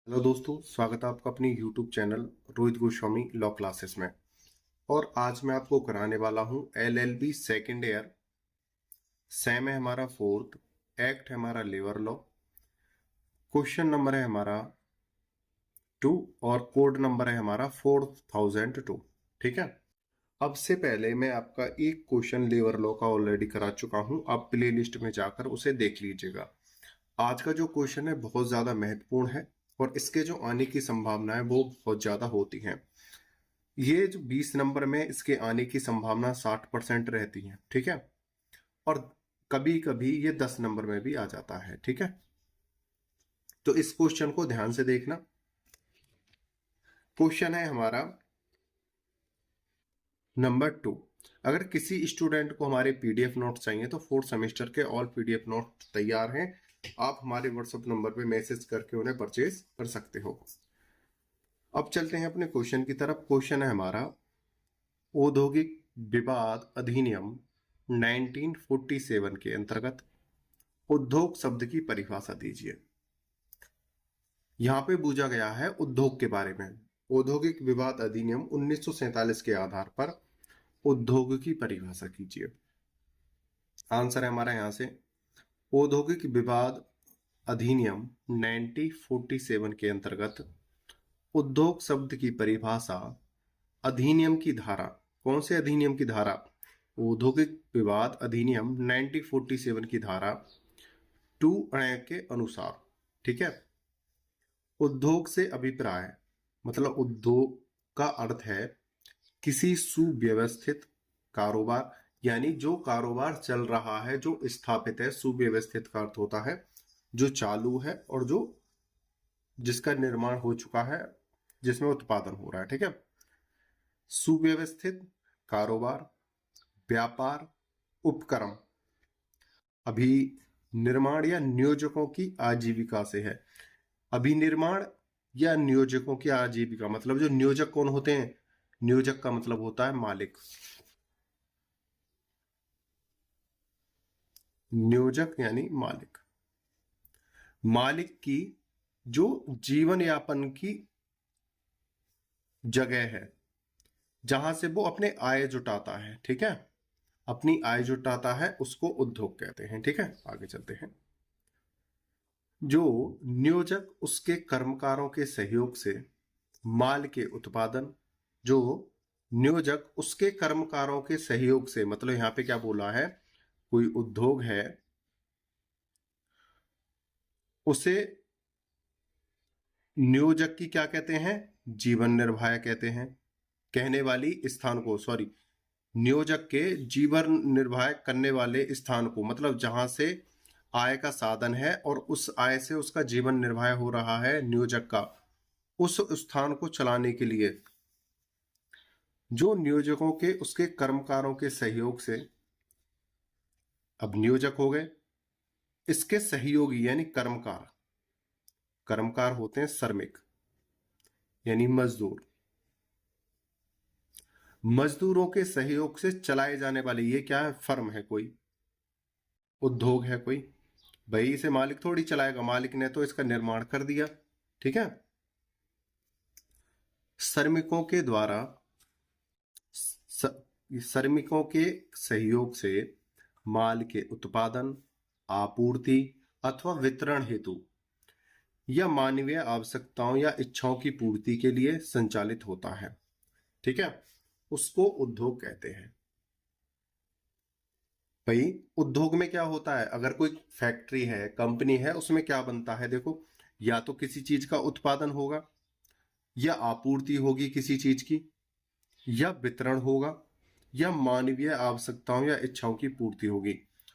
Hello दोस्तों, स्वागत है आपका अपनी YouTube channel Rohit Goswami law classes में। और आज मैं आपको कराने वाला हूं एलएलबी सेकेंड ईयर। सेम है हमारा फोर्थ, एक्ट है हमारा लेबर लॉ। क्वेश्चन नंबर है हमारा 2 और कोड नंबर है हमारा 4002। ठीक है। अब से पहले मैं आपका एक क्वेश्चन लेबर लॉ का ऑलरेडी करा चुका हूं, आप प्ले लिस्ट में जाकर उसे देख लीजिएगा। आज का जो क्वेश्चन है बहुत ज्यादा महत्वपूर्ण है और इसके जो आने की संभावना है वो बहुत ज्यादा होती है। ये जो 20 नंबर में इसके आने की संभावना 60% रहती है। ठीक है। और कभी कभी ये 10 नंबर में भी आ जाता है। ठीक है। तो इस क्वेश्चन को ध्यान से देखना। क्वेश्चन है हमारा नंबर 2। अगर किसी स्टूडेंट को हमारे पीडीएफ नोट चाहिए तो फोर्थ सेमेस्टर के ऑल पीडीएफ नोट तैयार हैं। आप हमारे व्हाट्सएप नंबर पे मैसेज करके उन्हें परचेज कर सकते हो। अब चलते हैं अपने क्वेश्चन की तरफ। क्वेश्चन है हमारा औद्योगिक विवाद अधिनियम 1947 के अंतर्गत उद्योग शब्द की परिभाषा दीजिए। यहां पे पूछा गया है उद्योग के बारे में। औद्योगिक विवाद अधिनियम 1947 के आधार पर उद्योग की परिभाषा कीजिए। आंसर है हमारा यहां से औद्योगिक विवाद अधिनियम 1947 के अंतर्गत उद्योग शब्द की परिभाषा अधिनियम की धारा। कौन से अधिनियम की धारा? औद्योगिक विवाद अधिनियम 1947 की धारा 2 के अनुसार। ठीक है। उद्योग से अभिप्राय मतलब उद्योग का अर्थ है किसी सुव्यवस्थित कारोबार, यानी जो कारोबार चल रहा है, जो स्थापित है। सुव्यवस्थित का अर्थ होता है जो चालू है और जो जिसका निर्माण हो चुका है, जिसमें उत्पादन हो रहा है। ठीक है। सुव्यवस्थित कारोबार, व्यापार, उपक्रम अभी निर्माण या नियोजकों की आजीविका से है। अभिनिर्माण या नियोजकों की आजीविका मतलब जो नियोजक कौन होते हैं? नियोजक का मतलब होता है मालिक। नियोजक यानी मालिक। मालिक की जो जीवन यापन की जगह है, जहां से वो अपने आय जुटाता है। ठीक है। अपनी आय जुटाता है उसको उद्योग कहते हैं। ठीक है। आगे चलते हैं। जो नियोजक उसके कर्मकारों के सहयोग से माल के उत्पादन, जो नियोजक उसके कर्मकारों के सहयोग से, मतलब यहां पे क्या बोला है, कोई उद्योग है उसे नियोजक की क्या कहते हैं? जीवन निर्वाह कहते हैं। कहने वाली स्थान को, सॉरी, नियोजक के जीवन निर्वाह करने वाले स्थान को, मतलब जहां से आय का साधन है और उस आय से उसका जीवन निर्वाह हो रहा है नियोजक का, उस स्थान को चलाने के लिए जो नियोजकों के उसके कर्मकारों के सहयोग से, अब नियोजक हो गए, इसके सहयोगी यानी कर्मकार। कर्मकार होते हैं श्रमिक यानी मजदूर। मजदूरों के सहयोग से चलाए जाने वाले, ये क्या है? फर्म है, कोई उद्योग है कोई। भाई इसे मालिक थोड़ी चलाएगा, मालिक ने तो इसका निर्माण कर दिया। ठीक है। श्रमिकों के द्वारा श्रमिकों के सहयोग से माल के उत्पादन, आपूर्ति अथवा वितरण हेतु या मानवीय आवश्यकताओं या इच्छाओं की पूर्ति के लिए संचालित होता है। ठीक है। उसको उद्योग कहते हैं। भाई उद्योग में क्या होता है? अगर कोई फैक्ट्री है, कंपनी है, उसमें क्या बनता है? देखो, या तो किसी चीज का उत्पादन होगा, या आपूर्ति होगी किसी चीज की, या वितरण होगा, या मानवीय आवश्यकताओं या इच्छाओं की पूर्ति होगी।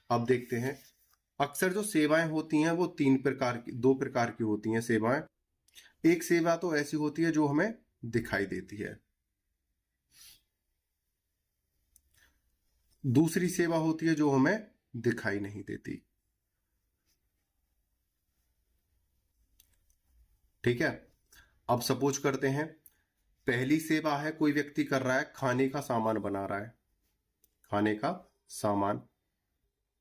अब देखते हैं, अक्सर जो सेवाएं होती हैं वो दो प्रकार की होती हैं सेवाएं। एक सेवा तो ऐसी होती है जो हमें दिखाई देती है, दूसरी सेवा होती है जो हमें दिखाई नहीं देती। ठीक है। अब सपोज करते हैं, पहली सेवा है कोई व्यक्ति कर रहा है, खाने का सामान बना रहा है। खाने का सामान,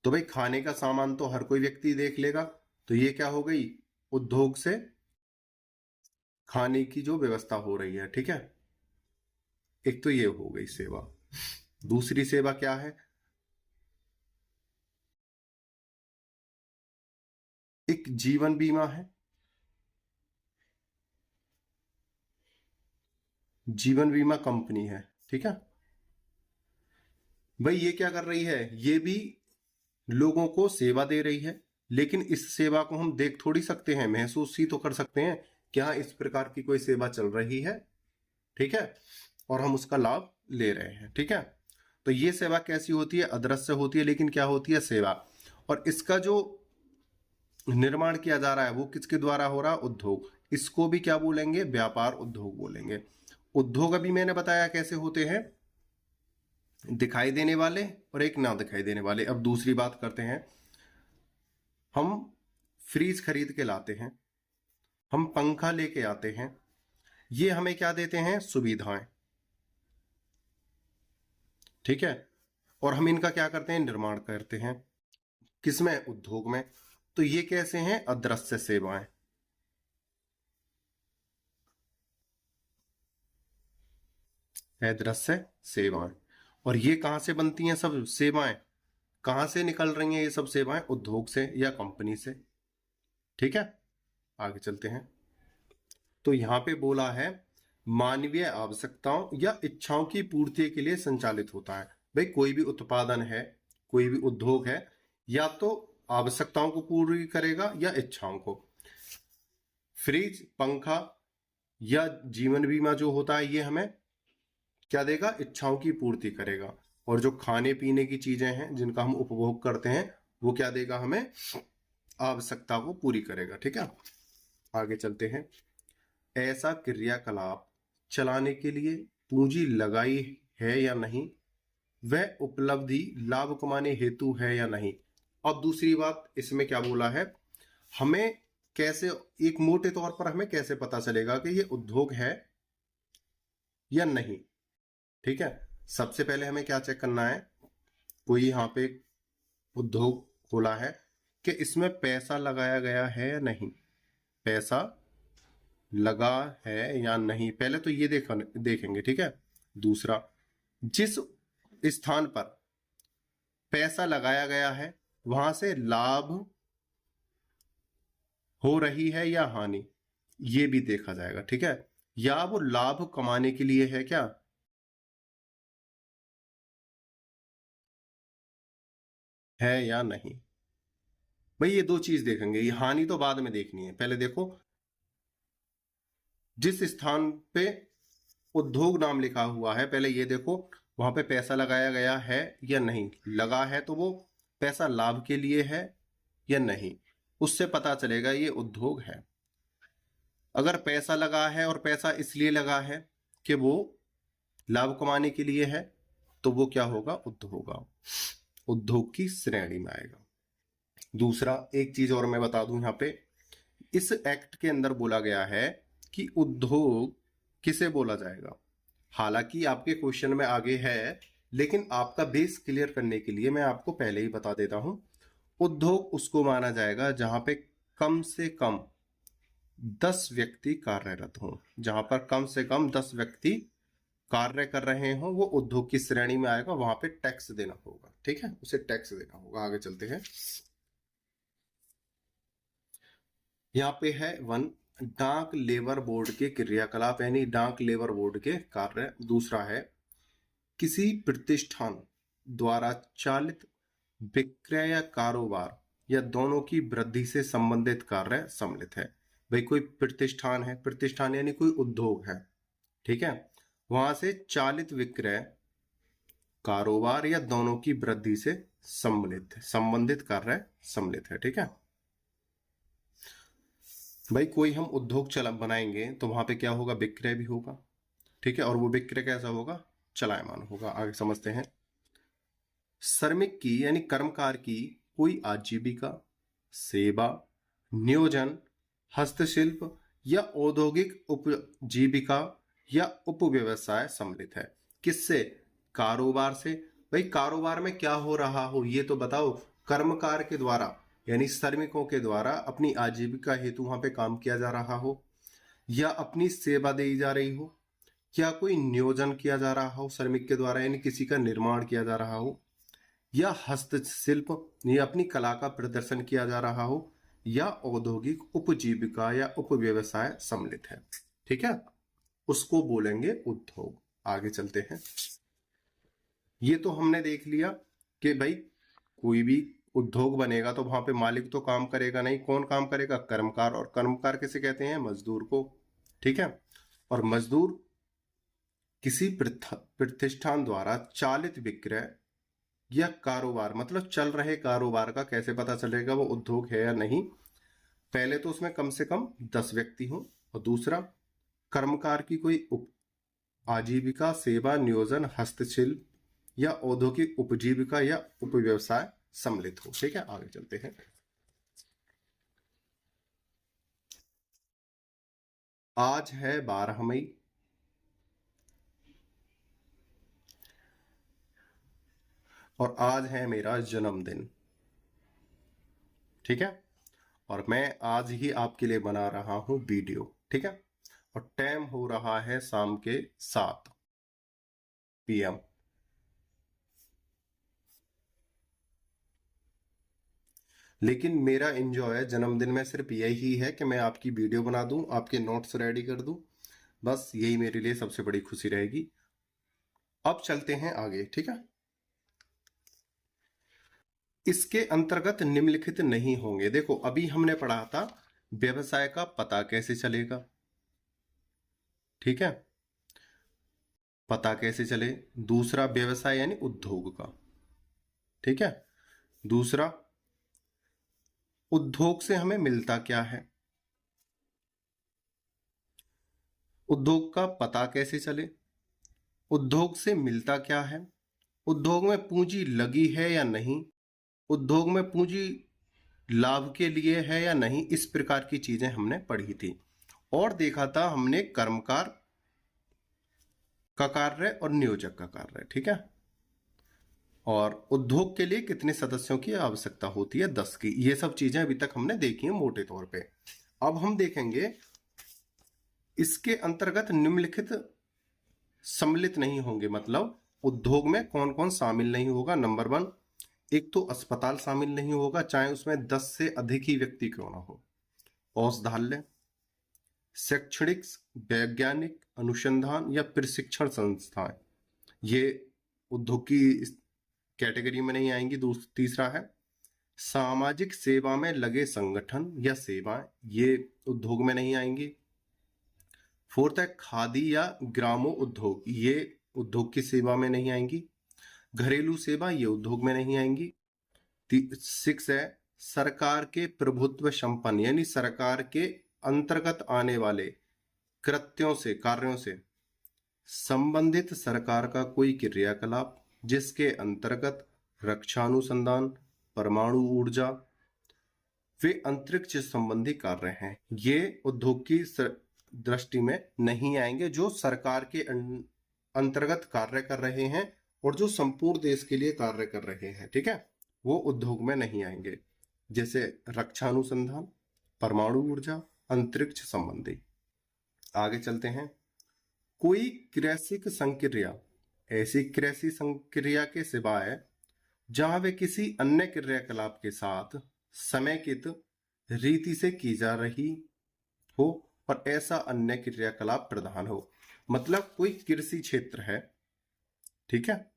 तो भाई खाने का सामान तो हर कोई व्यक्ति देख लेगा, तो ये क्या हो गई? उद्योग से खाने की जो व्यवस्था हो रही है, ठीक है। एक तो ये हो गई सेवा। दूसरी सेवा क्या है? एक जीवन बीमा है। जीवन बीमा कंपनी है, ठीक है भाई। ये क्या कर रही है? ये भी लोगों को सेवा दे रही है, लेकिन इस सेवा को हम देख थोड़ी सकते हैं, महसूस ही तो कर सकते हैं कि हाँ इस प्रकार की कोई सेवा चल रही है, ठीक है, और हम उसका लाभ ले रहे हैं, ठीक है। तो ये सेवा कैसी होती है? अदृश्य होती है, लेकिन क्या होती है? सेवा। और इसका जो निर्माण किया जा रहा है वो किसके द्वारा हो रहा है? उद्योग। इसको भी क्या बोलेंगे? व्यापार उद्योग बोलेंगे। उद्योग अभी मैंने बताया कैसे होते हैं, दिखाई देने वाले और एक ना दिखाई देने वाले। अब दूसरी बात करते हैं। हम फ्रीज खरीद के लाते हैं, हम पंखा लेके आते हैं, ये हमें क्या देते हैं? सुविधाएं, ठीक है। और हम इनका क्या करते हैं? निर्माण करते हैं। किसमें? उद्योग में। तो ये कैसे हैं? अदृश्य सेवाएं। अदृश्य सेवाएं। और ये कहां से बनती हैं? सब सेवाएं कहां से निकल रही हैं? ये सब सेवाएं उद्योग से या कंपनी से, ठीक है। आगे चलते हैं। तो यहां पे बोला है मानवीय आवश्यकताओं या इच्छाओं की पूर्ति के लिए संचालित होता है। भाई कोई भी उत्पादन है, कोई भी उद्योग है, या तो आवश्यकताओं को पूरी करेगा या इच्छाओं को। फ्रिज, पंखा या जीवन बीमा जो होता है ये हमें क्या देगा? इच्छाओं की पूर्ति करेगा। और जो खाने पीने की चीजें हैं जिनका हम उपभोग करते हैं वो क्या देगा? हमें आवश्यकता को पूरी करेगा, ठीक है। आगे चलते हैं। ऐसा क्रियाकलाप चलाने के लिए पूंजी लगाई है या नहीं, वह उपलब्धि लाभ कमाने हेतु है या नहीं। अब दूसरी बात इसमें क्या बोला है, हमें कैसे, एक मोटे तौर पर हमें कैसे पता चलेगा कि ये उद्योग है या नहीं, ठीक है। सबसे पहले हमें क्या चेक करना है, कोई यहाँ पे उद्योग खोला है कि इसमें पैसा लगाया गया है या नहीं, पैसा लगा है या नहीं, पहले तो ये देखेंगे, ठीक है। दूसरा, जिस स्थान पर पैसा लगाया गया है वहां से लाभ हो रही है या हानि, ये भी देखा जाएगा, ठीक है। या वो लाभ कमाने के लिए है क्या, है या नहीं। भाई ये दो चीज देखेंगे, ये हानि तो बाद में देखनी है। पहले देखो जिस स्थान पे उद्योग नाम लिखा हुआ है, पहले ये देखो वहां पे पैसा लगाया गया है या नहीं। लगा है तो वो पैसा लाभ के लिए है या नहीं, उससे पता चलेगा ये उद्योग है। अगर पैसा लगा है और पैसा इसलिए लगा है कि वो लाभ कमाने के लिए है, तो वो क्या होगा? उद्योग होगा, उद्योग की श्रेणी में आएगा। दूसरा, एक चीज और मैं बता दूं, यहाँ पे इस एक्ट के अंदर बोला गया है कि उद्योग किसे बोला जाएगा। हालांकि आपके क्वेश्चन में आगे है, लेकिन आपका बेस क्लियर करने के लिए मैं आपको पहले ही बता देता हूं। उद्योग उसको माना जाएगा जहां पे कम से कम 10 व्यक्ति कार्यरत हों। जहां पर कम से कम 10 व्यक्ति कार्य कर रहे हों वो उद्योग की श्रेणी में आएगा। वहां पे टैक्स देना होगा, ठीक है, उसे टैक्स देना होगा। आगे चलते हैं। यहाँ पे है 1, डाक लेबर बोर्ड के क्रियाकलाप, यानी डाक लेबर बोर्ड के कार्य। दूसरा है किसी प्रतिष्ठान द्वारा चालित विक्रय या कारोबार या दोनों की वृद्धि से संबंधित कार्य सम्मिलित है। भाई कोई प्रतिष्ठान है, प्रतिष्ठान यानी कोई उद्योग है, ठीक है, वहां से चालित विक्रय, कारोबार या दोनों की वृद्धि से संबंधित कार्य सम्मिलित है, ठीक है। भाई कोई हम उद्योग चला बनाएंगे तो वहां पे क्या होगा? विक्रय भी होगा, ठीक है, और वो विक्रय कैसा होगा? चलायमान होगा। आगे समझते हैं। श्रमिक की यानी कर्मकार की कोई आजीविका, सेवा, नियोजन, हस्तशिल्प या औद्योगिक उपजीविका या उपव्यवसाय सम्मिलित है। किससे? कारोबार से। भाई कारोबार में क्या हो रहा हो ये तो बताओ। कर्मकार के द्वारा यानी श्रमिकों के द्वारा अपनी आजीविका हेतु वहां पे काम किया जा रहा हो, या अपनी सेवा दी जा रही हो, या कोई नियोजन किया जा रहा हो श्रमिक के द्वारा, यानी किसी का निर्माण किया जा रहा हो, या हस्तशिल्प या अपनी कला का प्रदर्शन किया जा रहा हो, या औद्योगिक उपजीविका या उपव्यवसाय सम्मिलित है। ठीक है, उसको बोलेंगे उद्योग। आगे चलते हैं। ये तो हमने देख लिया कि भाई कोई भी उद्योग बनेगा तो वहां पे मालिक तो काम करेगा नहीं, कौन काम करेगा? कर्मकार। और कर्मकार किसे कहते हैं? मजदूर को। ठीक है, और मजदूर किसी प्रतिष्ठान द्वारा चालित विक्रय या कारोबार, मतलब चल रहे कारोबार का कैसे पता चलेगा वो उद्योग है या नहीं? पहले तो उसमें कम से कम 10 व्यक्ति हों, और दूसरा कर्मकार की कोई आजीविका, सेवा, नियोजन, हस्तशिल्प या औद्योगिक उपजीविका या उपव्यवसाय सम्मिलित हो। ठीक है, आगे चलते हैं। आज है 12 मई, और आज है मेरा जन्मदिन। ठीक है, और मैं आज ही आपके लिए बना रहा हूं वीडियो। ठीक है, और टाइम हो रहा है शाम के 7 PM। लेकिन मेरा एंजॉय जन्मदिन में सिर्फ यही है कि मैं आपकी वीडियो बना दूं, आपके नोट्स रेडी कर दूं, बस यही मेरे लिए सबसे बड़ी खुशी रहेगी। अब चलते हैं आगे। ठीक है, इसके अंतर्गत निम्नलिखित नहीं होंगे। देखो, अभी हमने पढ़ा था व्यवसाय का पता कैसे चलेगा। ठीक है, पता कैसे चले। दूसरा व्यवसाय यानी उद्योग का। ठीक है, दूसरा उद्योग से हमें मिलता क्या है। उद्योग का पता कैसे चले, उद्योग से मिलता क्या है, उद्योग में पूंजी लगी है या नहीं, उद्योग में पूंजी लाभ के लिए है या नहीं, इस प्रकार की चीजें हमने पढ़ी थी। और देखा था हमने कर्मकार का कार्य और नियोजक का कार्य। ठीक है, और उद्योग के लिए कितने सदस्यों की आवश्यकता होती है? 10 की। ये सब चीजें अभी तक हमने देखी हैं मोटे तौर पे। अब हम देखेंगे इसके अंतर्गत निम्नलिखित सम्मिलित नहीं होंगे, मतलब उद्योग में कौन कौन शामिल नहीं होगा। नंबर 1, एक तो अस्पताल शामिल नहीं होगा, चाहे उसमें 10 से अधिक ही व्यक्ति क्यों ना हो। औषधालय, शैक्षणिक, वैज्ञानिक अनुसंधान या प्रशिक्षण संस्थाएं, ये उद्योग की कैटेगरी में नहीं आएंगी। तीसरा है सामाजिक सेवा में लगे संगठन या सेवाएं, ये उद्योग में नहीं आएंगी। फोर्थ है खादी या ग्रामो उद्योग, ये उद्योग की सेवा में नहीं आएंगी। घरेलू सेवा, ये उद्योग में नहीं आएंगी। 6 है सरकार के प्रभुत्व संपन्न, यानी सरकार के अंतर्गत आने वाले कृत्यों से, कार्यों से संबंधित सरकार का कोई क्रियाकलाप जिसके अंतर्गत रक्षा अनुसंधान, परमाणु ऊर्जा वे अंतरिक्ष संबंधी कार्य हैं, ये उद्योग की दृष्टि में नहीं आएंगे। जो सरकार के अंतर्गत कार्य कर रहे हैं और जो संपूर्ण देश के लिए कार्य कर रहे हैं, ठीक है, वो उद्योग में नहीं आएंगे। जैसे रक्षा अनुसंधान, परमाणु ऊर्जा, अंतरिक्ष संबंधी। आगे चलते हैं। कोई कृषिक संक्रिया ऐसी कृषि संक्रिया के सिवाय जहां वे किसी अन्य क्रियाकलाप के साथ समेकित रीति से की जा रही हो और ऐसा अन्य क्रियाकलाप प्रधान हो। मतलब कोई कृषि क्षेत्र है, ठीक है,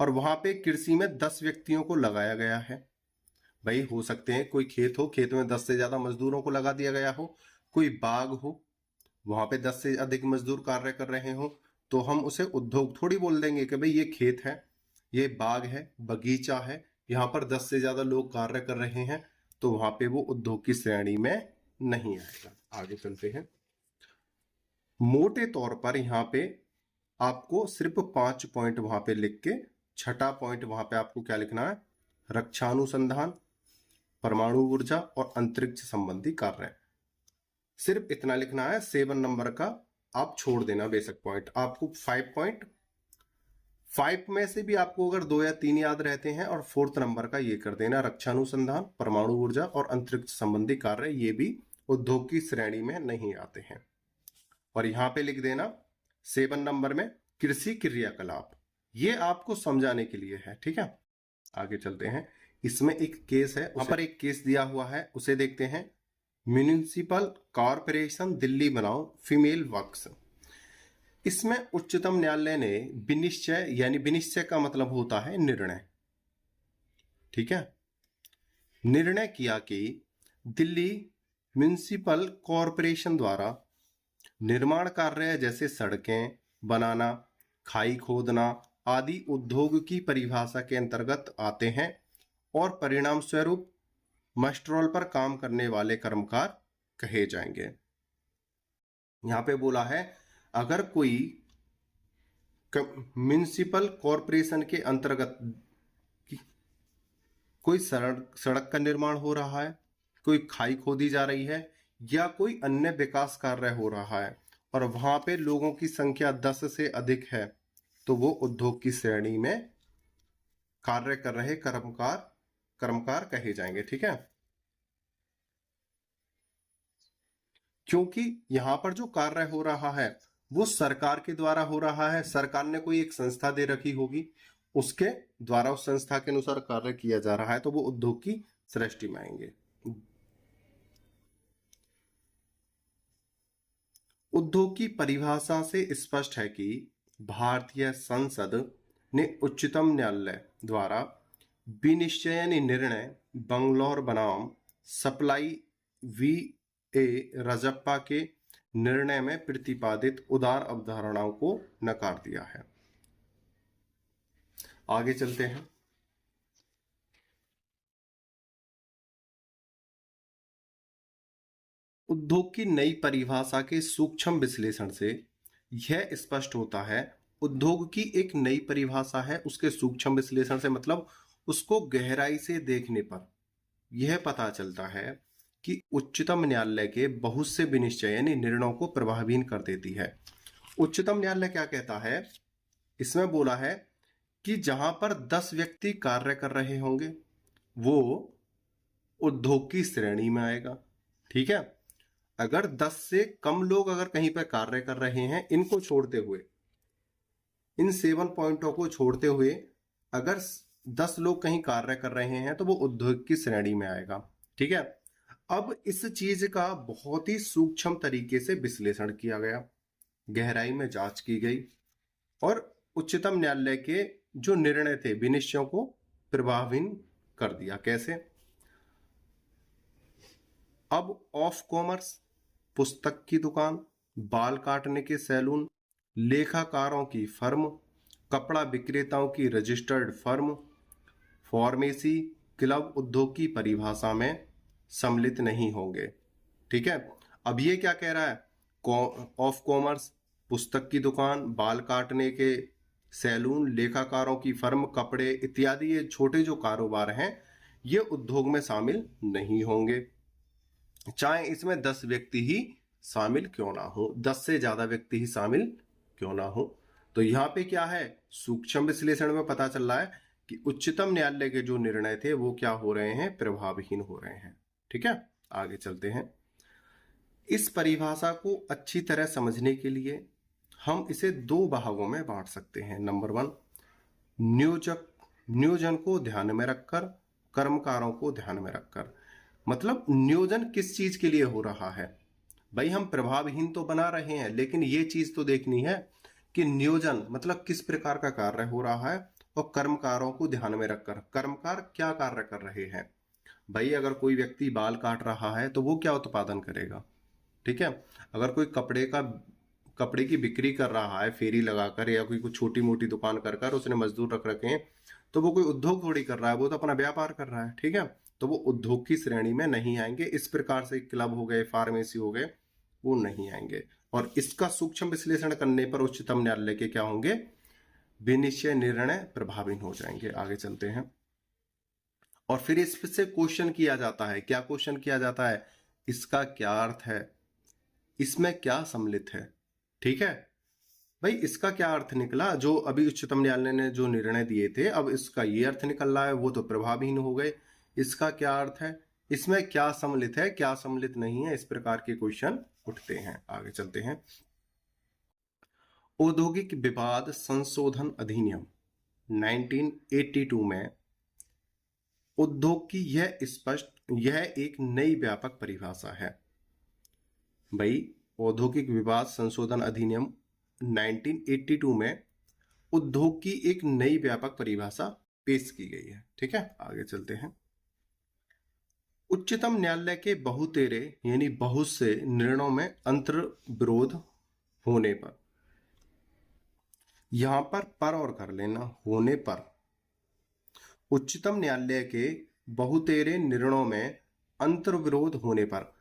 और वहां पे कृषि में 10 व्यक्तियों को लगाया गया है। भाई हो सकते हैं कोई खेत हो, खेत में 10 से ज्यादा मजदूरों को लगा दिया गया हो, कोई बाग हो, वहां पे 10 से अधिक मजदूर कार्य कर रहे हो, तो हम उसे उद्योग थोड़ी बोल देंगे कि भाई ये खेत है, ये बाग है, बगीचा है, यहाँ पर 10 से ज्यादा लोग कार्य कर रहे हैं, तो वहां पे वो उद्योग की श्रेणी में नहीं आएगा। आगे चलते हैं। मोटे तौर पर यहाँ पे आपको सिर्फ 5 पॉइंट वहां पे लिख के, छठा पॉइंट वहां पे आपको क्या लिखना है? रक्षा अनुसंधान, परमाणु ऊर्जा और अंतरिक्ष संबंधी कार्य, सिर्फ इतना लिखना है। 7 नंबर का आप छोड़ देना बेसिक पॉइंट। आपको 5 पॉइंट, 5 में से भी आपको अगर 2 या 3 याद रहते हैं, और 4th नंबर का ये कर देना, रक्षा अनुसंधान, परमाणु ऊर्जा और अंतरिक्ष संबंधी कार्य, ये भी उद्योग की श्रेणी में नहीं आते हैं। और यहां पे लिख देना 7 नंबर में कृषि क्रियाकलाप, ये आपको समझाने के लिए है। ठीक है, आगे चलते हैं। इसमें एक केस है, वहां पर एक केस दिया हुआ है, उसे देखते हैं। म्यूनिसिपल कॉरपोरेशन दिल्ली बनाओ फीमेल वर्क्स। इसमें उच्चतम न्यायालय ने विनिश्चय, यानी विनिश्चय का मतलब होता है निर्णय, ठीक है, निर्णय किया कि दिल्ली म्यूनिसिपल कॉरपोरेशन द्वारा निर्माण कार्य जैसे सड़कें बनाना, खाई खोदना आदि उद्योग की परिभाषा के अंतर्गत आते हैं और परिणाम स्वरूप मस्ट्रोल पर काम करने वाले कर्मकार कहे जाएंगे। यहां पे बोला है अगर कोई म्यूनिसिपल कॉरपोरेशन के अंतर्गत कोई सड़क का निर्माण हो रहा है, कोई खाई खोदी जा रही है, या कोई अन्य विकास कार्य हो रहा है और वहां पे लोगों की संख्या 10 से अधिक है, तो वो उद्योग की श्रेणी में कार्य कर रहे कर्मकार कहे जाएंगे। ठीक है, क्योंकि यहां पर जो कार्य हो रहा है वो सरकार के द्वारा हो रहा है, सरकार ने कोई एक संस्था दे रखी होगी, उसके द्वारा उस संस्था के अनुसार कार्य किया जा रहा है, तो वो उद्योग की सृष्टि में आएंगे। उद्योग की परिभाषा से स्पष्ट है कि भारतीय संसद ने उच्चतम न्यायालय द्वारा विनिश्चयन निर्णय बंगलौर बनाम सप्लाई वी ए राजप्पा के निर्णय में प्रतिपादित उदार अवधारणाओं को नकार दिया है। आगे चलते हैं। उद्योग की नई परिभाषा के सूक्ष्म विश्लेषण से यह स्पष्ट होता है, उद्योग की एक नई परिभाषा है, उसके सूक्ष्म विश्लेषण से मतलब उसको गहराई से देखने पर यह पता चलता है कि उच्चतम न्यायालय के बहुत से विनिश्चय यानी निर्णयों को प्रभावहीन कर देती है। उच्चतम न्यायालय क्या कहता है, इसमें बोला है कि जहां पर 10 व्यक्ति कार्य कर रहे होंगे वो उद्योग की श्रेणी में आएगा। ठीक है, अगर 10 से कम लोग अगर कहीं पर कार्य कर रहे हैं, इनको छोड़ते हुए, इन 7 पॉइंटों को छोड़ते हुए अगर 10 लोग कहीं कार्य कर रहे हैं तो वो उद्योग की श्रेणी में आएगा। ठीक है, अब इस चीज का बहुत ही सूक्ष्म तरीके से विश्लेषण किया गया, गहराई में जांच की गई और उच्चतम न्यायालय के जो निर्णय थे विनिश्चयों को प्रभावहीन कर दिया। कैसे? अब ऑफ कॉमर्स, पुस्तक की दुकान, बाल काटने के सैलून, लेखाकारों की फर्म, कपड़ा विक्रेताओं की रजिस्टर्ड फर्म, फार्मेसी, क्लब उद्योग की परिभाषा में सम्मिलित नहीं होंगे। ठीक है, अब ये क्या कह रहा है, ऑफ कॉमर्स, पुस्तक की दुकान, बाल काटने के सैलून, लेखाकारों की फर्म, कपड़े इत्यादि ये छोटे जो कारोबार हैं ये उद्योग में शामिल नहीं होंगे, चाहे इसमें 10 व्यक्ति ही शामिल क्यों ना हो, 10 से ज्यादा व्यक्ति ही शामिल क्यों ना हो। तो यहाँ पे क्या है, सूक्ष्म विश्लेषण में पता चल रहा है कि उच्चतम न्यायालय के जो निर्णय थे वो क्या हो रहे हैं, प्रभावहीन हो रहे हैं। ठीक है, आगे चलते हैं। इस परिभाषा को अच्छी तरह समझने के लिए हम इसे 2 भागों में बांट सकते हैं। नंबर 1, नियोजन को ध्यान में रखकर, कर्मकारों को ध्यान में रखकर। मतलब नियोजन किस चीज के लिए हो रहा है, भाई हम प्रभावहीन तो बना रहे हैं लेकिन ये चीज तो देखनी है कि नियोजन मतलब किस प्रकार का कार्य हो रहा है और कर्मकारों को ध्यान में रखकर कर्मकार क्या कार्य कर रहे हैं। भाई अगर कोई व्यक्ति बाल काट रहा है तो वो क्या उत्पादन करेगा। ठीक है, अगर कोई कपड़े की बिक्री कर रहा है फेरी लगाकर या कोई कुछ छोटी मोटी दुकान कर उसने मजदूर रख रखे हैं, तो वो कोई उद्योग थोड़ी कर रहा है, वो तो अपना व्यापार कर रहा है। ठीक है, तो वो उद्योग की श्रेणी में नहीं आएंगे। इस प्रकार से क्लब हो गए, फार्मेसी हो गए, वो नहीं आएंगे। और इसका सूक्ष्म विश्लेषण करने पर उच्चतम न्यायालय के क्या होंगे, विनिश्चय निर्णय प्रभावी हो जाएंगे। आगे चलते हैं। और फिर इससे क्वेश्चन किया जाता है, क्या क्वेश्चन किया जाता है, इसका क्या अर्थ है, इसमें क्या सम्मिलित है। ठीक है भाई, इसका क्या अर्थ निकला, जो अभी उच्चतम न्यायालय ने जो निर्णय दिए थे अब इसका ये अर्थ निकल रहा है, वो तो प्रभावहीन हो गए। इसका क्या अर्थ है, इसमें क्या सम्मिलित है, क्या सम्मिलित नहीं है, इस प्रकार के क्वेश्चन उठते हैं। आगे चलते हैं। औद्योगिक विवाद संशोधन अधिनियम 1982 में उद्योग की यह एक नई व्यापक परिभाषा है। भाई, औद्योगिक विवाद संशोधन अधिनियम 1982 में उद्योग की एक नई व्यापक परिभाषा पेश की गई है। ठीक है, आगे चलते हैं। उच्चतम न्यायालय के बहुतेरे यानी बहुत से निर्णयों में अंतर विरोध होने पर, यहां पर और कर लेना, होने पर, उच्चतम न्यायालय के बहुतेरे निर्णयों में अंतर्विरोध होने पर,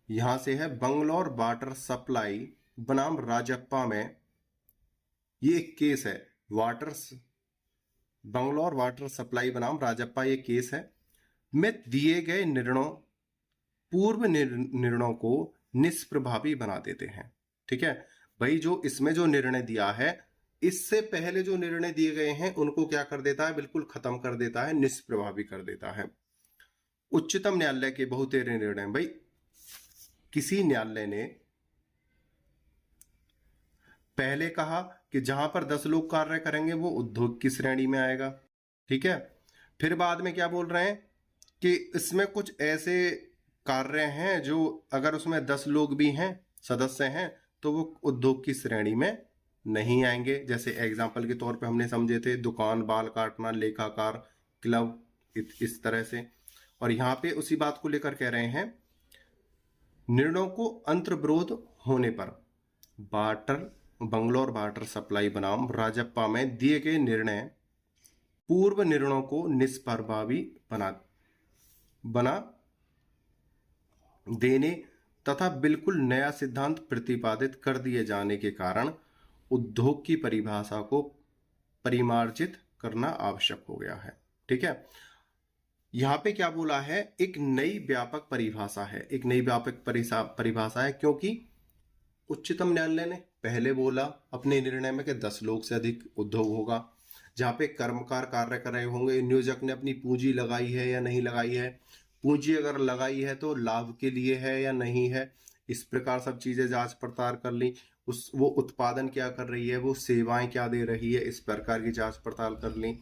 यहां से है बंगलौर वाटर सप्लाई बनाम राजप्पा में, ये एक केस है। बंगलौर वाटर सप्लाई बनाम राजप्पा ये केस है में दिए गए निर्णयों पूर्व निर्णयों को निष्प्रभावी बना देते हैं। ठीक है भाई, जो इसमें जो निर्णय दिया है, इससे पहले जो निर्णय दिए गए हैं उनको क्या कर देता है, बिल्कुल खत्म कर देता है, निष्प्रभावी कर देता है। उच्चतम न्यायालय के बहुतेरे निर्णय, भाई किसी न्यायालय ने पहले कहा कि जहां पर 10 लोग कार्य करेंगे वो उद्योग की श्रेणी में आएगा। ठीक है, फिर बाद में क्या बोल रहे हैं कि इसमें कुछ ऐसे कार्य हैं जो अगर उसमें 10 लोग भी हैं, सदस्य हैं, तो वो उद्योग की श्रेणी में नहीं आएंगे। जैसे एग्जाम्पल के तौर पे हमने समझे थे दुकान, बाल काटना, लेखाकार, क्लब, इस तरह से। और यहाँ पे उसी बात को लेकर कह रहे हैं, निर्णयों को अंतर्विरोध होने पर बंगलौर वाटर सप्लाई बनाम राजप्पा में दिए गए निर्णय पूर्व निर्णयों को निष्प्रभावी बना देने तथा बिल्कुल नया सिद्धांत प्रतिपादित कर दिए जाने के कारण उद्योग की परिभाषा को परिमार्जित करना आवश्यक हो गया है। ठीक है, यहां पे क्या बोला है, एक नई व्यापक परिभाषा है, एक नई व्यापक परिभाषा है, क्योंकि उच्चतम न्यायालय ने पहले बोला अपने निर्णय में कि 10 लोग से अधिक उद्योग होगा, जहां पे कर्मकार कार्य कर रहे होंगे, नियोजक ने अपनी पूंजी लगाई है या नहीं लगाई है, पूंजी अगर लगाई है तो लाभ के लिए है या नहीं है, इस प्रकार सब चीजें जांच पड़ताल कर ली। वो उत्पादन क्या कर रही है, वो सेवाएं क्या दे रही है, इस प्रकार की जांच पड़ताल कर ली।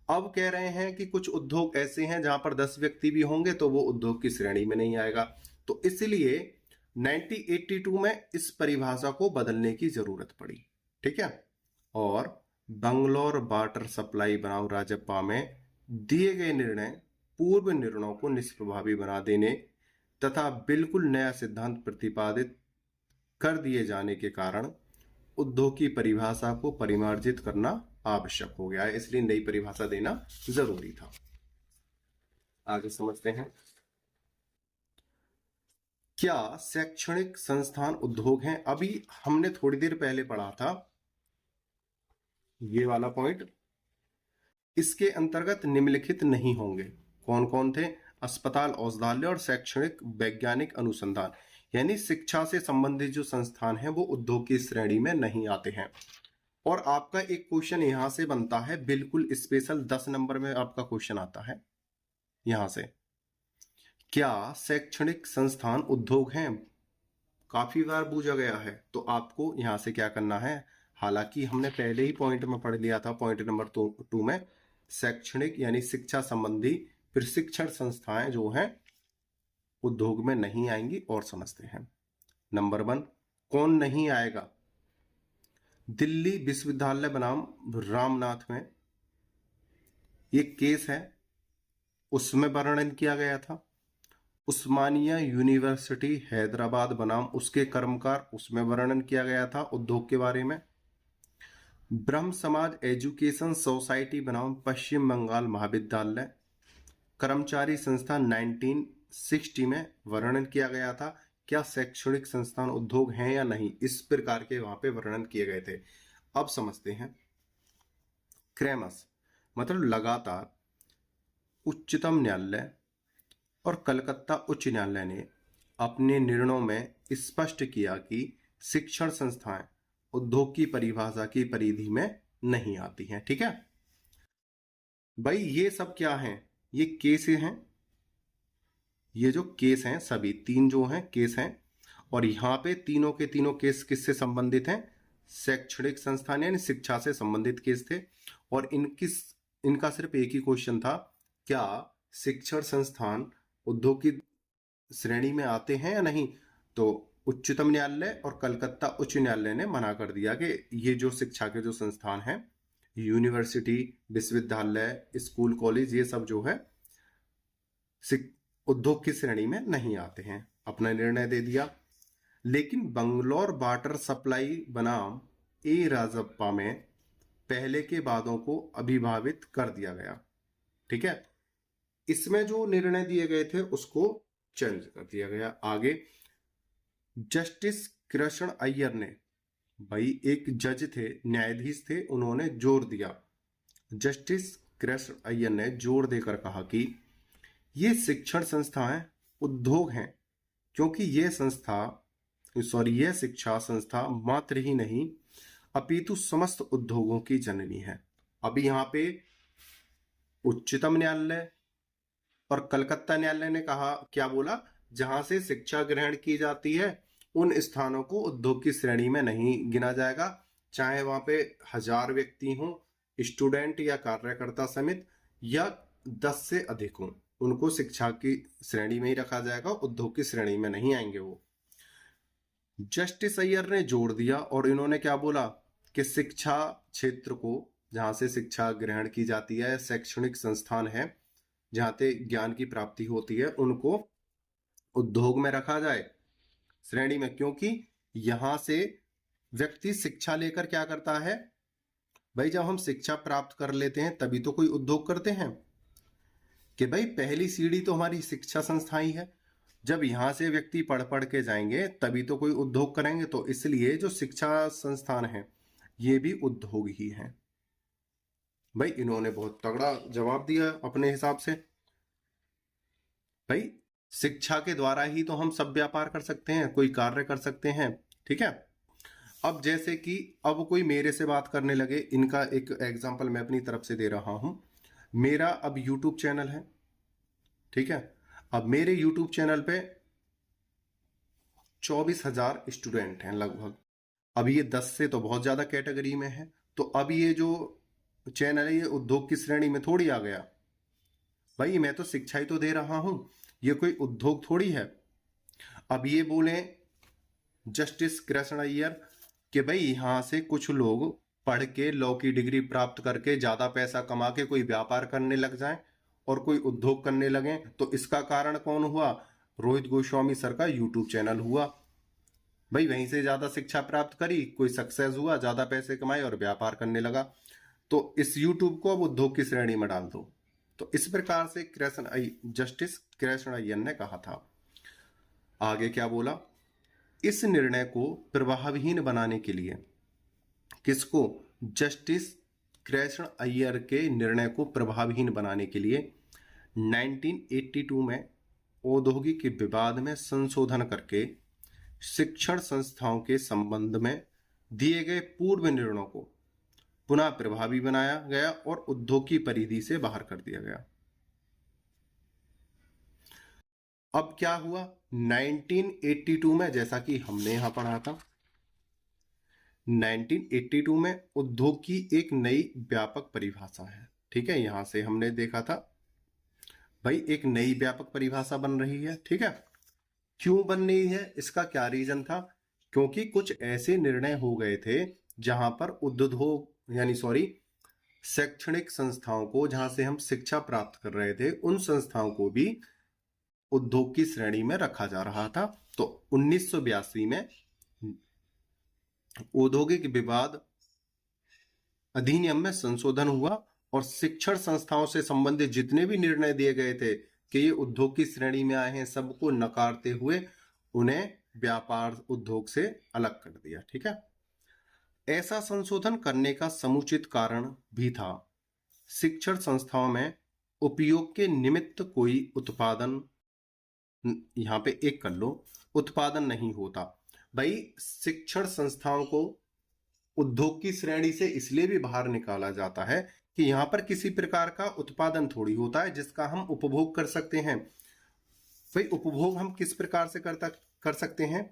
अब कह रहे हैं कि कुछ उद्योग ऐसे हैं जहां पर 10 व्यक्ति भी होंगे तो वो उद्योग की श्रेणी में नहीं आएगा, तो इसलिए 1982 में इस परिभाषा को बदलने की जरूरत पड़ी। ठीक है, और बंगलौर वाटर सप्लाई बनाम राजप्पा में दिए गए निर्णय पूर्व निर्णयों को निष्प्रभावी बना देने तथा बिल्कुल नया सिद्धांत प्रतिपादित कर दिए जाने के कारण उद्योग की परिभाषा को परिमार्जित करना आवश्यक हो गया है, इसलिए नई परिभाषा देना जरूरी था। आगे समझते हैं। क्या शैक्षणिक संस्थान उद्योग हैं? अभी हमने थोड़ी देर पहले पढ़ा था ये वाला पॉइंट, इसके अंतर्गत निम्नलिखित नहीं होंगे। कौन कौन थे? अस्पताल, औषधालय और शैक्षणिक वैज्ञानिक अनुसंधान, यानी शिक्षा से संबंधित जो संस्थान है वो उद्योग की श्रेणी में नहीं आते हैं। और आपका एक क्वेश्चन यहां से बनता है, बिल्कुल स्पेशल 10 नंबर में आपका क्वेश्चन आता है यहां से, क्या शैक्षणिक संस्थान उद्योग हैं? काफी बार पूछा गया है, तो आपको यहां से क्या करना है, हालांकि हमने पहले ही पॉइंट में पढ़ लिया था, पॉइंट नंबर 2 में, शैक्षणिक यानी शिक्षा संबंधी प्रशिक्षण संस्थाएं जो हैं उद्योग में नहीं आएंगी। और समझते हैं। नंबर 1, कौन नहीं आएगा? दिल्ली विश्वविद्यालय बनाम रामनाथ में ये केस है, उसमें वर्णन किया गया था। उस्मानिया यूनिवर्सिटी हैदराबाद बनाम उसके कर्मकार, उसमें वर्णन किया गया था उद्योग के बारे में। ब्रह्म समाज एजुकेशन सोसाइटी बनाम पश्चिम बंगाल महाविद्यालय कर्मचारी संस्थान 1960 में वर्णन किया गया था। क्या शैक्षणिक संस्थान उद्योग हैं या नहीं, इस प्रकार के वहां पे वर्णन किए गए थे। अब समझते हैं। क्रैमस मतलब लगातार उच्चतम न्यायालय और कलकत्ता उच्च न्यायालय ने अपने निर्णयों में स्पष्ट किया कि शिक्षण संस्थाएं उद्योग की परिभाषा की परिधि में नहीं आती हैं। ठीक है भाई, ये सब क्या हैं? ये केसेस हैं ये जो केस हैं सभी तीन जो हैं केस हैं, और यहाँ पे तीनों के तीनों केस किससे संबंधित हैं? शैक्षणिक संस्थान यानी शिक्षा से संबंधित केस थे। और इनका सिर्फ एक ही क्वेश्चन था, क्या शिक्षण संस्थान उद्योग की श्रेणी में आते हैं या नहीं? तो उच्चतम न्यायालय और कलकत्ता उच्च न्यायालय ने मना कर दिया कि ये जो शिक्षा के जो संस्थान हैं, यूनिवर्सिटी, विश्वविद्यालय, स्कूल, कॉलेज, ये सब जो है उद्योग की श्रेणी में नहीं आते हैं। अपना निर्णय दे दिया। लेकिन बंगलौर वाटर सप्लाई बनाम ए राजप्पा में पहले के वादों को अभिभावित कर दिया गया। ठीक है, इसमें जो निर्णय दिए गए थे उसको चेंज कर दिया गया। आगे जस्टिस कृष्ण अय्यर ने, भाई एक जज थे, न्यायाधीश थे, उन्होंने जोर दिया, जस्टिस कृष्ण अय्यर ने जोर देकर कहा कि ये शिक्षण संस्थाएं उद्योग हैं, क्योंकि ये शिक्षा संस्था मात्र ही नहीं अपितु समस्त उद्योगों की जननी है। अभी यहाँ पे उच्चतम न्यायालय और कलकत्ता न्यायालय ने कहा, क्या बोला? जहां से शिक्षा ग्रहण की जाती है उन स्थानों को उद्योग की श्रेणी में नहीं गिना जाएगा, चाहे वहां पे 1000 व्यक्ति हों, स्टूडेंट या कार्यकर्ता समिति, या 10 से अधिक हों, उनको शिक्षा की श्रेणी में ही रखा जाएगा, उद्योग की श्रेणी में नहीं आएंगे वो। जस्टिस अय्यर ने जोड़ दिया और इन्होंने क्या बोला कि शिक्षा क्षेत्र को, जहां से शिक्षा ग्रहण की जाती है, शैक्षणिक संस्थान है जहां से ज्ञान की प्राप्ति होती है, उनको उद्योग में रखा जाए श्रेणी में, क्योंकि यहां से व्यक्ति शिक्षा लेकर क्या करता है? भाई जब हम शिक्षा प्राप्त कर लेते हैं तभी तो कोई उद्योग करते हैं, कि भाई पहली सीढ़ी तो हमारी शिक्षा संस्था ही है। जब यहां से व्यक्ति पढ़ पढ़ के जाएंगे तभी तो कोई उद्योग करेंगे। तो इसलिए जो शिक्षा संस्थान है ये भी उद्योग ही है। भाई इन्होंने बहुत तगड़ा जवाब दिया अपने हिसाब से। भाई शिक्षा के द्वारा ही तो हम सब व्यापार कर सकते हैं, कोई कार्य कर सकते हैं। ठीक है, अब जैसे कि अब कोई मेरे से बात करने लगे, इनका एक एग्जांपल मैं अपनी तरफ से दे रहा हूं। मेरा अब YouTube चैनल है, ठीक है, अब मेरे YouTube चैनल पे 24,000 स्टूडेंट हैं लगभग। अब ये 10 से तो बहुत ज्यादा कैटेगरी में है, तो अब ये जो चैनल है ये उद्योग की श्रेणी में थोड़ी आ गया। भाई मैं तो शिक्षा ही तो दे रहा हूं, ये कोई उद्योग थोड़ी है। अब ये बोले जस्टिस कृष्ण अय्यर कि भाई यहां से कुछ लोग पढ़ के लॉ की डिग्री प्राप्त करके ज्यादा पैसा कमा के कोई व्यापार करने लग जाएं और कोई उद्योग करने लगे, तो इसका कारण कौन हुआ? रोहित गोस्वामी सर का यूट्यूब चैनल हुआ। भाई वहीं से ज्यादा शिक्षा प्राप्त करी, कोई सक्सेस हुआ, ज्यादा पैसे कमाए और व्यापार करने लगा, तो इस यूट्यूब को अब उद्योग की श्रेणी में डाल दो। तो इस प्रकार से जस्टिस कृष्ण अय्यर ने कहा था। आगे क्या बोला? इस निर्णय को प्रभावहीन बनाने के लिए, किसको? जस्टिस कृष्ण अय्यर के निर्णय को प्रभावहीन बनाने के लिए 1982 में औद्योगिक विवाद में संशोधन करके शिक्षण संस्थाओं के संबंध में दिए गए पूर्व निर्णयों को पुनः प्रभावी बनाया गया और उद्योग की परिधि से बाहर कर दिया गया। अब क्या हुआ? 1982 में, जैसा कि हमने यहां पढ़ा था, 1982 में उद्योग की एक नई व्यापक परिभाषा है। ठीक है, यहां से हमने देखा था भाई एक नई व्यापक परिभाषा बन रही है। ठीक है, क्यों बन रही है, इसका क्या रीजन था? क्योंकि कुछ ऐसे निर्णय हो गए थे जहां पर शैक्षणिक संस्थाओं को, जहां से हम शिक्षा प्राप्त कर रहे थे, उन संस्थाओं को भी उद्योग की श्रेणी में रखा जा रहा था। तो 1982 में औद्योगिक विवाद अधिनियम में संशोधन हुआ और शिक्षण संस्थाओं से संबंधित जितने भी निर्णय दिए गए थे कि ये उद्योग की श्रेणी में आए हैं, सबको नकारते हुए उन्हें व्यापार उद्योग से अलग कर दिया। ठीक है, ऐसा संशोधन करने का समुचित कारण भी था। शिक्षण संस्थाओं में उपयोग के निमित्त कोई उत्पादन, यहां पे एक कर लो, उत्पादन नहीं होता। भाई शिक्षण संस्थाओं को उद्योग की श्रेणी से इसलिए भी बाहर निकाला जाता है कि यहां पर किसी प्रकार का उत्पादन थोड़ी होता है जिसका हम उपभोग कर सकते हैं। भाई उपभोग हम किस प्रकार से कर सकते हैं?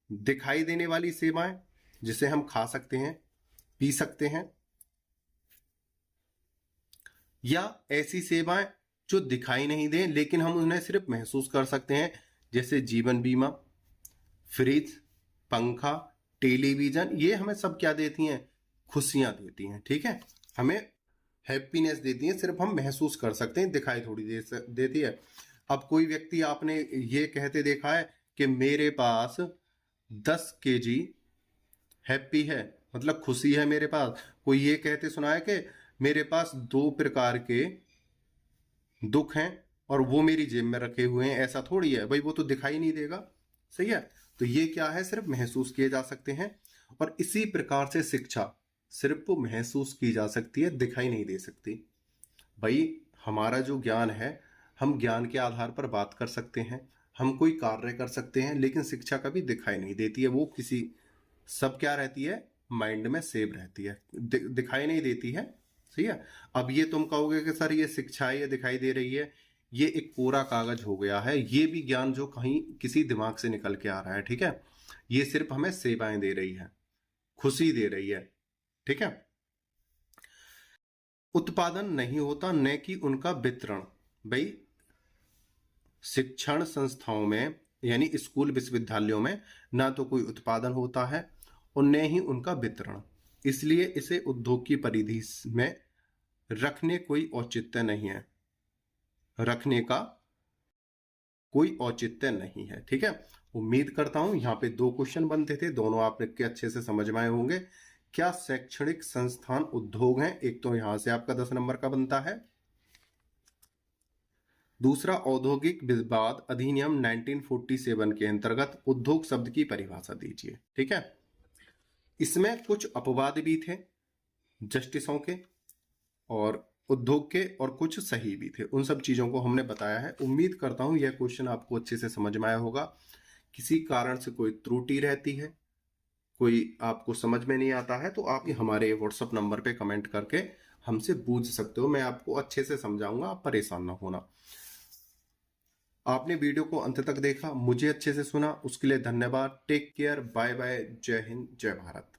दिखाई देने वाली सेवाएं, जिसे हम खा सकते हैं, पी सकते हैं, या ऐसी सेवाएं जो दिखाई नहीं दें लेकिन हम उन्हें सिर्फ महसूस कर सकते हैं, जैसे जीवन बीमा, फ्रिज, पंखा, टेलीविजन। ये हमें सब क्या देती हैं? खुशियां देती हैं। ठीक है, हमें हैप्पीनेस देती हैं, सिर्फ हम महसूस कर सकते हैं, दिखाई थोड़ी देती है। अब कोई व्यक्ति आपने ये कहते देखा है कि मेरे पास 10 kg हैप्पी है, मतलब खुशी है मेरे पास? कोई ये कहते सुना है कि मेरे पास 2 प्रकार के दुख हैं और वो मेरी जेब में रखे हुए हैं? ऐसा थोड़ी है भाई, वो तो दिखाई नहीं देगा। सही है, तो ये क्या है? सिर्फ महसूस किए जा सकते हैं। और इसी प्रकार से शिक्षा सिर्फ महसूस की जा सकती है, दिखाई नहीं दे सकती। भाई हमारा जो ज्ञान है, हम ज्ञान के आधार पर बात कर सकते हैं, हम कोई कार्य कर सकते हैं, लेकिन शिक्षा कभी दिखाई नहीं देती है। वो किसी सब क्या रहती है? माइंड में सेव रहती है, दिखाई नहीं देती है। सही है। अब ये तुम कहोगे कि सर ये शिक्षा है, ये दिखाई दे रही है, ये एक कोरा कागज हो गया है, ये भी ज्ञान जो कहीं किसी दिमाग से निकल के आ रहा है। ठीक है, ये सिर्फ हमें सेवाएं दे रही है, खुशी दे रही है। ठीक है, उत्पादन नहीं होता, न कि उनका वितरण। भाई शिक्षण संस्थाओं में यानी स्कूल विश्वविद्यालयों में ना तो कोई उत्पादन होता है और न ही उनका वितरण, इसलिए इसे उद्योग की परिधि में रखने कोई औचित्य नहीं है, रखने का कोई औचित्य नहीं है। ठीक है, उम्मीद करता हूं यहाँ पे 2 क्वेश्चन बनते थे, दोनों आपके अच्छे से समझ में आए होंगे। क्या शैक्षणिक संस्थान उद्योग हैं? एक तो यहां से आपका 10 नंबर का बनता है। दूसरा, औद्योगिक विवाद अधिनियम 1947 के अंतर्गत उद्योग शब्द की परिभाषा दीजिए। ठीक है, इसमें कुछ अपवाद भी थे जस्टिसों के और उद्योग के, और कुछ सही भी थे। उन सब चीजों को हमने बताया है। उम्मीद करता हूं यह क्वेश्चन आपको अच्छे से समझ में आया होगा। किसी कारण से कोई त्रुटि रहती है, कोई आपको समझ में नहीं आता है, तो आप हमारे व्हाट्सएप नंबर पे कमेंट करके हमसे पूछ सकते हो, मैं आपको अच्छे से समझाऊंगा, आप परेशान ना होना। आपने वीडियो को अंत तक देखा, मुझे अच्छे से सुना, उसके लिए धन्यवाद। टेक केयर, बाय बाय, जय हिंद, जय भारत।